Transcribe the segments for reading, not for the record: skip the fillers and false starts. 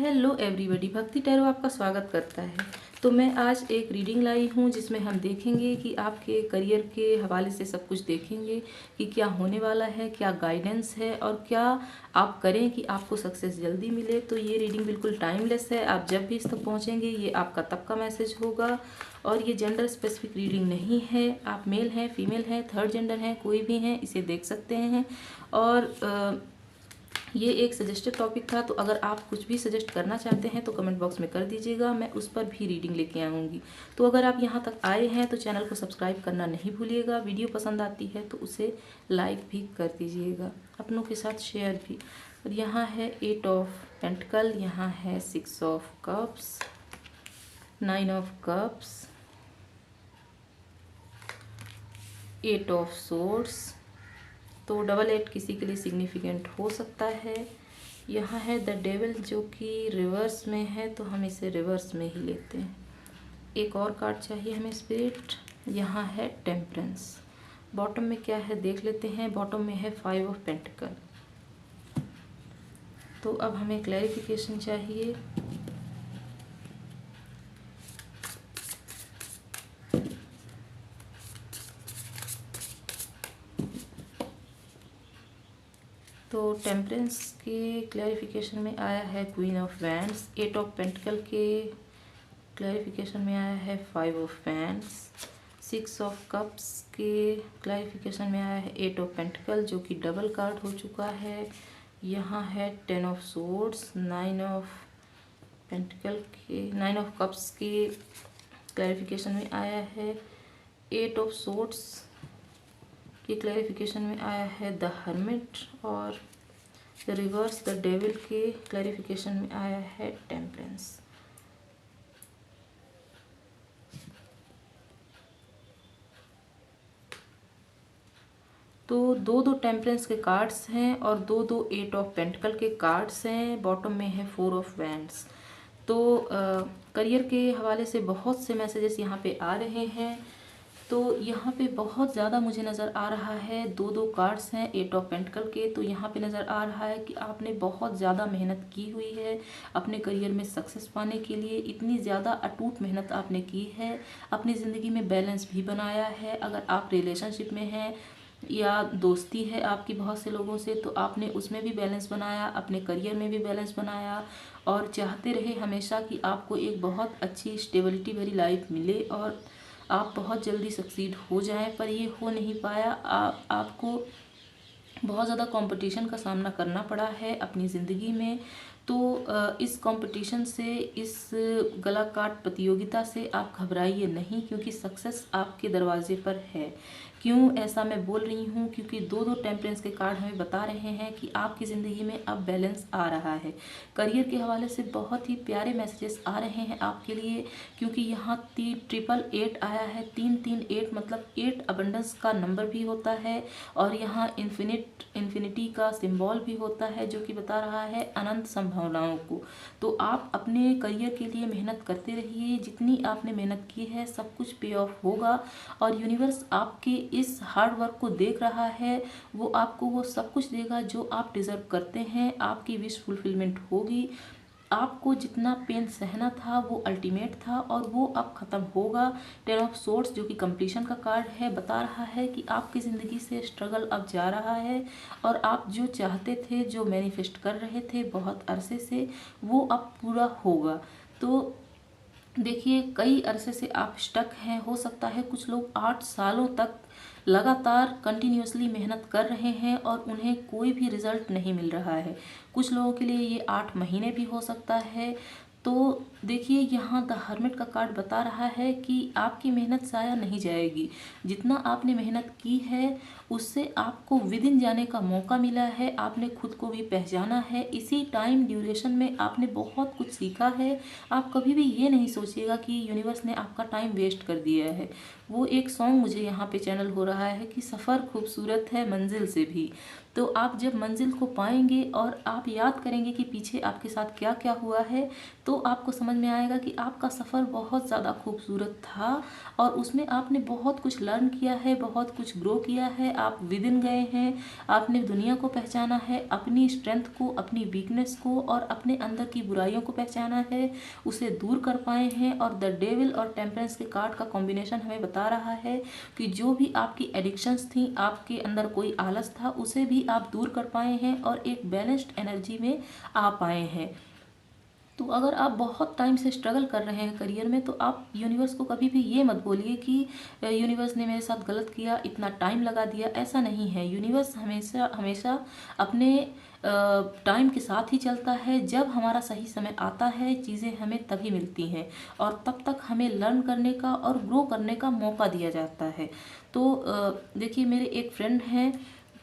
Hello everybody, भक्ति tarot आपका स्वागत करता है। तो मैं आज एक रीडिंग लाई हूँ जिसमें हम देखेंगे कि आपके करियर के हवाले से सब कुछ देखेंगे कि क्या होने वाला है, क्या गाइडेंस है और क्या आप करें कि आपको सक्सेस जल्दी मिले। तो ये रीडिंग बिल्कुल टाइमलेस है, आप जब भी इस तक पहुँचेंगे ये आपका तब का मैसेज होगा। और ये जेंडर स्पेसिफिक रीडिंग नहीं है, आप मेल हैं, फीमेल हैं, थर्ड जेंडर हैं, कोई भी हैं इसे देख सकते हैं। और ये एक सजेस्टेड टॉपिक था, तो अगर आप कुछ भी सजेस्ट करना चाहते हैं तो कमेंट बॉक्स में कर दीजिएगा, मैं उस पर भी रीडिंग लेके आऊँगी। तो अगर आप यहाँ तक आए हैं तो चैनल को सब्सक्राइब करना नहीं भूलिएगा, वीडियो पसंद आती है तो उसे लाइक भी कर दीजिएगा, अपनों के साथ शेयर भी। और यहाँ है 8 ऑफ पेंटिकल, यहाँ है 6 of cups, 9 of cups, 8 of swords. तो डबल 8 किसी के लिए सिग्निफिकेंट हो सकता है। यहाँ है द डेविल जो कि रिवर्स में है, तो हम इसे रिवर्स में ही लेते हैं। एक और कार्ड चाहिए हमें स्पिरिट। यहाँ है टेम्परेंस। बॉटम में क्या है देख लेते हैं। बॉटम में है 5 ऑफ पेंटिकल। तो अब हमें क्लैरिफिकेशन चाहिए। तो टेम्परेंस के क्लैरिफिकेशन में आया है queen of wands. 8 of pentacle के क्लैरिफिकेशन में आया है 5 ऑफ वैंड्स। 6 ऑफ कप्स के क्लैरिफिकेशन में आया है 8 ऑफ पेंटिकल जो कि डबल कार्ड हो चुका है। यहाँ है 10 ऑफ सोर्ड्स। 9 ऑफ पेंटिकल के 9 ऑफ कप्स के क्लैरिफिकेशन में आया है 8 ऑफ सोर्ड्स की क्लैरिफिकेशन में आया है द हर्मिट। और रिवर्स द डेविल के क्लैरिफिकेशन में आया है टेम्परेंस। तो दो टेम्परेंस के कार्ड्स हैं और दो 8 ऑफ पेंटिकल के कार्ड्स हैं। बॉटम में है 4 ऑफ वैंड्स। तो करियर के हवाले से बहुत से मैसेजेस यहाँ पे आ रहे हैं। तो यहाँ पे बहुत ज़्यादा मुझे नज़र आ रहा है, दो कार्ड्स हैं 8 ऑफ पेंटिकल के। तो यहाँ पे नज़र आ रहा है कि आपने बहुत ज़्यादा मेहनत की हुई है अपने करियर में सक्सेस पाने के लिए। इतनी ज़्यादा अटूट मेहनत आपने की है, अपनी ज़िंदगी में बैलेंस भी बनाया है। अगर आप रिलेशनशिप में हैं या दोस्ती है आपकी बहुत से लोगों से, तो आपने उसमें भी बैलेंस बनाया, अपने करियर में भी बैलेंस बनाया और चाहते रहे हमेशा कि आपको एक बहुत अच्छी स्टेबिलिटी भरी लाइफ मिले और आप बहुत जल्दी सक्सीड हो जाएं, पर ये हो नहीं पाया। आपको बहुत ज़्यादा कंपटीशन का सामना करना पड़ा है अपनी ज़िंदगी में। तो इस कंपटीशन से, इस गला काट प्रतियोगिता से आप घबराइए नहीं, क्योंकि सक्सेस आपके दरवाजे पर है। क्यों ऐसा मैं बोल रही हूँ? क्योंकि दो टेम्परेंस के कार्ड हमें बता रहे हैं कि आपकी ज़िंदगी में अब बैलेंस आ रहा है। करियर के हवाले से बहुत ही प्यारे मैसेजेस आ रहे हैं आपके लिए, क्योंकि यहाँ 888 आया है। 338 मतलब 8 अबंडेंस का नंबर भी होता है और यहाँ इन्फिनिटी का सिंबल भी होता है, जो कि बता रहा है अनंत संभावनाओं को। तो आप अपने करियर के लिए मेहनत करते रहिए। जितनी आपने मेहनत की है सब कुछ पे ऑफ होगा और यूनिवर्स आपके इस हार्ड वर्क को देख रहा है। वो आपको वो सब कुछ देगा जो आप डिज़र्व करते हैं। आपकी विश फुलफिलमेंट होगी। आपको जितना पेन सहना था वो अल्टीमेट था और वो अब ख़त्म होगा। 10 ऑफ सोर्ड्स जो कि कंप्लीशन का कार्ड है, बता रहा है कि आपकी ज़िंदगी से स्ट्रगल अब जा रहा है और आप जो चाहते थे, जो मैनिफेस्ट कर रहे थे बहुत अरसे से, वो अब पूरा होगा। तो देखिए, कई अरसे से आप स्टक हैं। हो सकता है कुछ लोग 8 सालों तक लगातार कंटिन्यूसली मेहनत कर रहे हैं और उन्हें कोई भी रिजल्ट नहीं मिल रहा है। कुछ लोगों के लिए ये 8 महीने भी हो सकता है। तो देखिए, यहाँ द हर्मिट का कार्ड बता रहा है कि आपकी मेहनत ज़ाया नहीं जाएगी। जितना आपने मेहनत की है उससे आपको विदिन जाने का मौका मिला है। आपने खुद को भी पहचाना है। इसी टाइम ड्यूरेशन में आपने बहुत कुछ सीखा है। आप कभी भी ये नहीं सोचिएगा कि यूनिवर्स ने आपका टाइम वेस्ट कर दिया है। वो एक सॉन्ग मुझे यहाँ पे चैनल हो रहा है कि सफ़र खूबसूरत है मंजिल से भी। तो आप जब मंजिल को पाएंगे और आप याद करेंगे कि पीछे आपके साथ क्या क्या हुआ है, तो आपको समझ समझ में आएगा कि आपका सफ़र बहुत ज़्यादा खूबसूरत था और उसमें आपने बहुत कुछ लर्न किया है, बहुत कुछ ग्रो किया है। आप विद इन गए हैं, आपने दुनिया को पहचाना है, अपनी स्ट्रेंथ को, अपनी वीकनेस को और अपने अंदर की बुराइयों को पहचाना है, उसे दूर कर पाए हैं। और द डेविल और टेम्परेंस के कार्ड का कॉम्बिनेशन हमें बता रहा है कि जो भी आपकी एडिक्शंस थी, आपके अंदर कोई आलस था, उसे भी आप दूर कर पाए हैं और एक बैलेंस्ड एनर्जी में आ पाए हैं। तो अगर आप बहुत टाइम से स्ट्रगल कर रहे हैं करियर में, तो आप यूनिवर्स को कभी भी ये मत बोलिए कि यूनिवर्स ने मेरे साथ गलत किया, इतना टाइम लगा दिया। ऐसा नहीं है। यूनिवर्स हमेशा हमेशा अपने टाइम के साथ ही चलता है। जब हमारा सही समय आता है, चीज़ें हमें तभी मिलती हैं और तब तक हमें लर्न करने का और ग्रो करने का मौका दिया जाता है। तो देखिए, मेरे एक फ्रेंड हैं,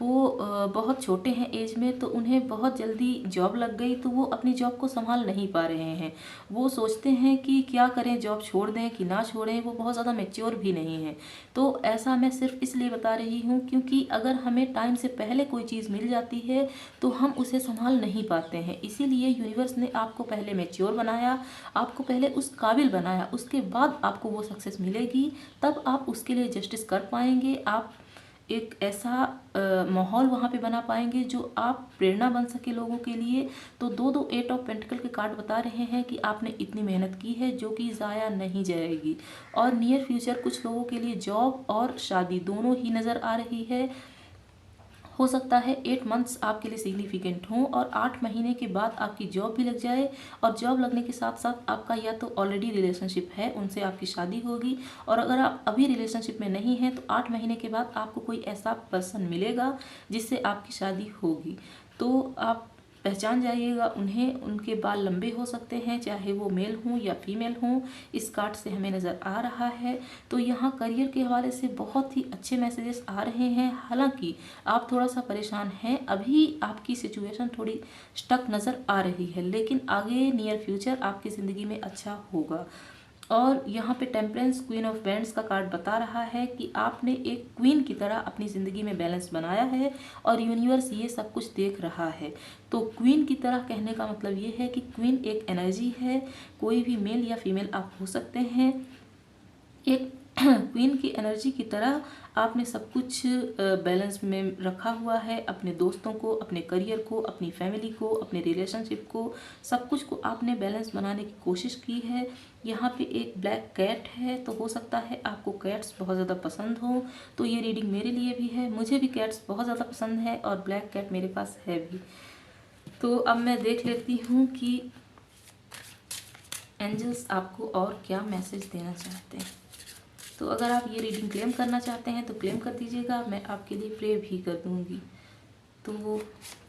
वो बहुत छोटे हैं एज में, तो उन्हें बहुत जल्दी जॉब लग गई, तो वो अपनी जॉब को संभाल नहीं पा रहे हैं। वो सोचते हैं कि क्या करें, जॉब छोड़ दें कि ना छोड़ें। वो बहुत ज़्यादा मैच्योर भी नहीं है। तो ऐसा मैं सिर्फ इसलिए बता रही हूँ क्योंकि अगर हमें टाइम से पहले कोई चीज़ मिल जाती है तो हम उसे संभाल नहीं पाते हैं। इसीलिए यूनिवर्स ने आपको पहले मैच्योर बनाया, आपको पहले उस काबिल बनाया, उसके बाद आपको वो सक्सेस मिलेगी। तब आप उसके लिए जस्टिस कर पाएंगे। आप एक ऐसा माहौल वहाँ पे बना पाएंगे जो आप प्रेरणा बन सके लोगों के लिए। तो दो दो 8 ऑफ पेंटिकल के कार्ड बता रहे हैं कि आपने इतनी मेहनत की है जो कि ज़ाया नहीं जाएगी। और नियर फ्यूचर कुछ लोगों के लिए जॉब और शादी दोनों ही नज़र आ रही है। हो सकता है 8 मंथ्स आपके लिए सिग्निफिकेंट हों और 8 महीने के बाद आपकी जॉब भी लग जाए। और जॉब लगने के साथ साथ आपका या तो ऑलरेडी रिलेशनशिप है, उनसे आपकी शादी होगी, और अगर आप अभी रिलेशनशिप में नहीं हैं तो 8 महीने के बाद आपको कोई ऐसा पर्सन मिलेगा जिससे आपकी शादी होगी। तो आप पहचान जाइएगा उन्हें। उनके बाल लंबे हो सकते हैं, चाहे वो मेल हों या फीमेल हों, इस कार्ड से हमें नज़र आ रहा है। तो यहाँ करियर के हवाले से बहुत ही अच्छे मैसेजेस आ रहे हैं। हालांकि आप थोड़ा सा परेशान हैं, अभी आपकी सिचुएशन थोड़ी स्टक नज़र आ रही है, लेकिन आगे नियर फ्यूचर आपकी ज़िंदगी में अच्छा होगा। और यहाँ पे टेम्परेंस क्वीन ऑफ वैंड्स का कार्ड बता रहा है कि आपने एक क्वीन की तरह अपनी ज़िंदगी में बैलेंस बनाया है और यूनिवर्स ये सब कुछ देख रहा है। तो क्वीन की तरह कहने का मतलब ये है कि क्वीन एक एनर्जी है। कोई भी मेल या फीमेल आप हो सकते हैं। एक क्वीन की एनर्जी की तरह आपने सब कुछ बैलेंस में रखा हुआ है। अपने दोस्तों को, अपने करियर को, अपनी फैमिली को, अपने रिलेशनशिप को, सब कुछ को आपने बैलेंस बनाने की कोशिश की है। यहाँ पे एक ब्लैक कैट है, तो हो सकता है आपको कैट्स बहुत ज़्यादा पसंद हो। तो ये रीडिंग मेरे लिए भी है, मुझे भी कैट्स बहुत ज़्यादा पसंद है और ब्लैक कैट मेरे पास है भी। तो अब मैं देख लेती हूँ कि एंजल्स आपको और क्या मैसेज देना चाहते हैं। तो अगर आप ये रीडिंग क्लेम करना चाहते हैं तो क्लेम कर दीजिएगा, मैं आपके लिए प्रे भी कर दूंगी। तो वो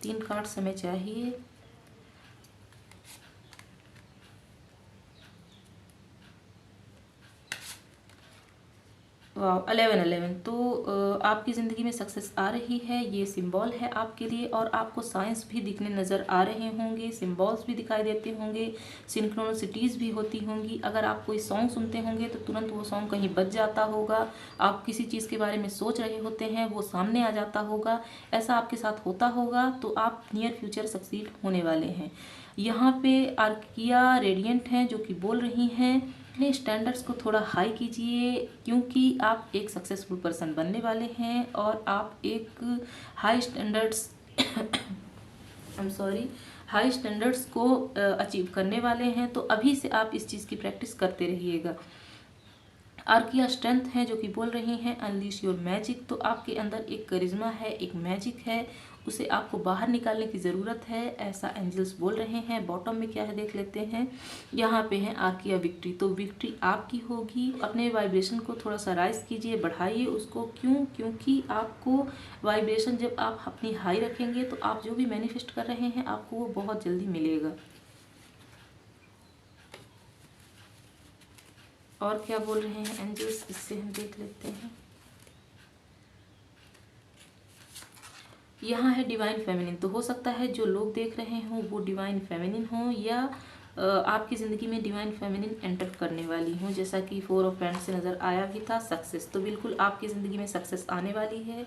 3 कार्ड हमें चाहिए। वाह, 11 तो आपकी ज़िंदगी में सक्सेस आ रही है, ये सिंबल है आपके लिए। और आपको साइंस भी दिखने नज़र आ रहे होंगे, सिंबल्स भी दिखाई देते होंगे, सिंक्रोनिसिटीज़ भी होती होंगी। अगर आप कोई सॉन्ग सुनते होंगे तो तुरंत वो सॉन्ग कहीं बज जाता होगा। आप किसी चीज़ के बारे में सोच रहे होते हैं, वो सामने आ जाता होगा। ऐसा आपके साथ होता होगा। तो आप नियर फ्यूचर सक्सीड होने वाले हैं। यहाँ पे आर्किया रेडियंट हैं जो कि बोल रही हैं, अपने स्टैंडर्ड्स को थोड़ा हाई कीजिए क्योंकि आप एक सक्सेसफुल पर्सन बनने वाले हैं और आप एक हाई स्टैंडर्ड्स हाई स्टैंडर्ड्स को अचीव करने वाले हैं। तो अभी से आप इस चीज़ की प्रैक्टिस करते रहिएगा। आर्किया स्ट्रेंथ है जो कि बोल रही हैं अनलीश योर मैजिक। तो आपके अंदर एक करिश्मा है, एक मैजिक है, उसे आपको बाहर निकालने की ज़रूरत है, ऐसा एंजल्स बोल रहे हैं। बॉटम में क्या है देख लेते हैं। यहाँ पे है आर्किया विक्ट्री। तो विक्ट्री आपकी होगी। अपने वाइब्रेशन को थोड़ा सा राइज कीजिए, बढ़ाइए उसको। क्योंकि आपको वाइब्रेशन जब आप अपनी हाई रखेंगे तो आप जो भी मैनिफेस्ट कर रहे हैं आपको वो बहुत जल्दी मिलेगा। और क्या बोल रहे हैं एंजल्स, इससे हम देख लेते हैं। यहाँ है डिवाइन फेमिनिन। तो हो सकता है जो लोग देख रहे हों वो डिवाइन फेमिनिन हों या आपकी ज़िंदगी में डिवाइन फेमिनिन एंटर करने वाली हों। जैसा कि 4 ऑफ पेंट्स से नज़र आया भी था सक्सेस, तो बिल्कुल आपकी ज़िंदगी में सक्सेस आने वाली है।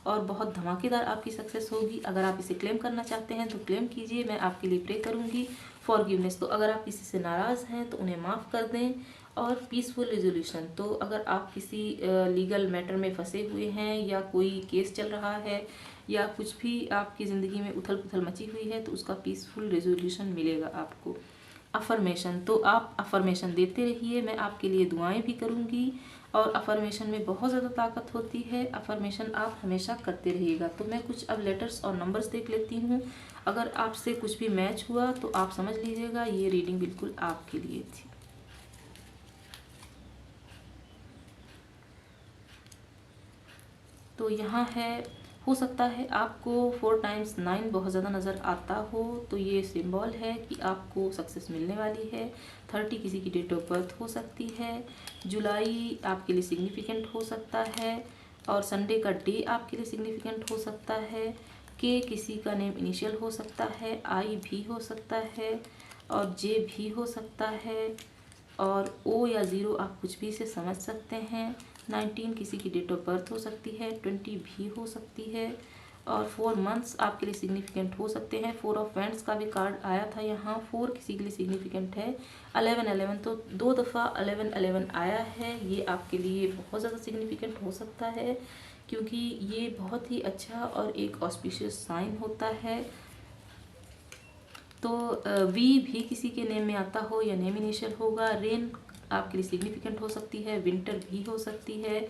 और बहुत धमाकेदार आपकी सक्सेस होगी। अगर आप इसे क्लेम करना चाहते हैं तो क्लेम कीजिए, मैं आपके लिए प्रे करूँगी। फॉरगिवनेस, तो अगर आप किसी से नाराज़ हैं तो उन्हें माफ़ कर दें। और पीसफुल रेजोल्यूशन, तो अगर आप किसी लीगल मैटर में फंसे हुए हैं या कोई केस चल रहा है या कुछ भी आपकी ज़िंदगी में उथल पुथल मची हुई है तो उसका पीसफुल रेजोल्यूशन मिलेगा आपको। अफर्मेशन, तो आप अफर्मेशन देते रहिए, मैं आपके लिए दुआएं भी करूँगी। और अफर्मेशन में बहुत ज़्यादा ताकत होती है, अफर्मेशन आप हमेशा करते रहिएगा। तो मैं कुछ अब लेटर्स और नंबर्स देख लेती हूँ। अगर आपसे कुछ भी मैच हुआ तो आप समझ लीजिएगा ये रीडिंग बिल्कुल आपके लिए थी। तो यहाँ है, हो सकता है आपको 4 टाइम्स 9 बहुत ज़्यादा नज़र आता हो, तो ये सिंबल है कि आपको सक्सेस मिलने वाली है। 30 किसी की डेट ऑफ बर्थ हो सकती है। जुलाई आपके लिए सिग्निफिकेंट हो सकता है। और संडे का डे आपके लिए सिग्निफिकेंट हो सकता है। के किसी का नेम इनिशियल हो सकता है। आई भी हो सकता है और जे भी हो सकता है। और ओ या ज़ीरो आप कुछ भी से समझ सकते हैं। 19 किसी की डेट ऑफ बर्थ हो सकती है। 20 भी हो सकती है। और 4 मंथ्स आपके लिए सिग्निफिकेंट हो सकते हैं। 4 ऑफ वैंड्स का भी कार्ड आया था यहाँ, 4 किसी के लिए सिग्निफिकेंट है। 11 तो 2 दफ़ा 11 आया है, ये आपके लिए बहुत ज़्यादा सिग्निफिकेंट हो सकता है क्योंकि ये बहुत ही अच्छा और एक ऑस्पिशियस साइन होता है। तो वी भी किसी के नेम में आता हो या नेम इनिशियल होगा। रेन आपके लिए सिग्निफिकेंट हो सकती है। विंटर भी हो सकती है।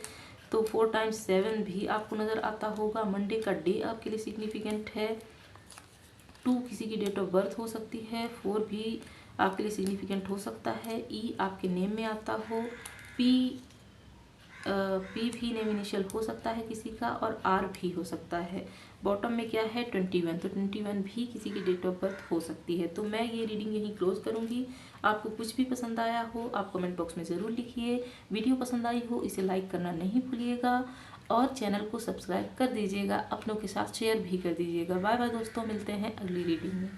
तो 4 टाइम्स 7 भी आपको नज़र आता होगा। मंडे का डे आपके लिए सिग्निफिकेंट है। 2 किसी की डेट ऑफ बर्थ हो सकती है। 4 भी आपके लिए सिग्निफिकेंट हो सकता है। ई आपके नेम में आता हो। पी भी नेम इनिशियल हो सकता है किसी का और आर भी हो सकता है। बॉटम में क्या है 21, तो 21 भी किसी की डेट ऑफ बर्थ हो सकती है। तो मैं ये रीडिंग यहीं क्लोज करूँगी। आपको कुछ भी पसंद आया हो आप कमेंट बॉक्स में ज़रूर लिखिए। वीडियो पसंद आई हो इसे लाइक करना नहीं भूलिएगा और चैनल को सब्सक्राइब कर दीजिएगा। अपनों के साथ शेयर भी कर दीजिएगा। बाय बाय दोस्तों, मिलते हैं अगली रीडिंग में।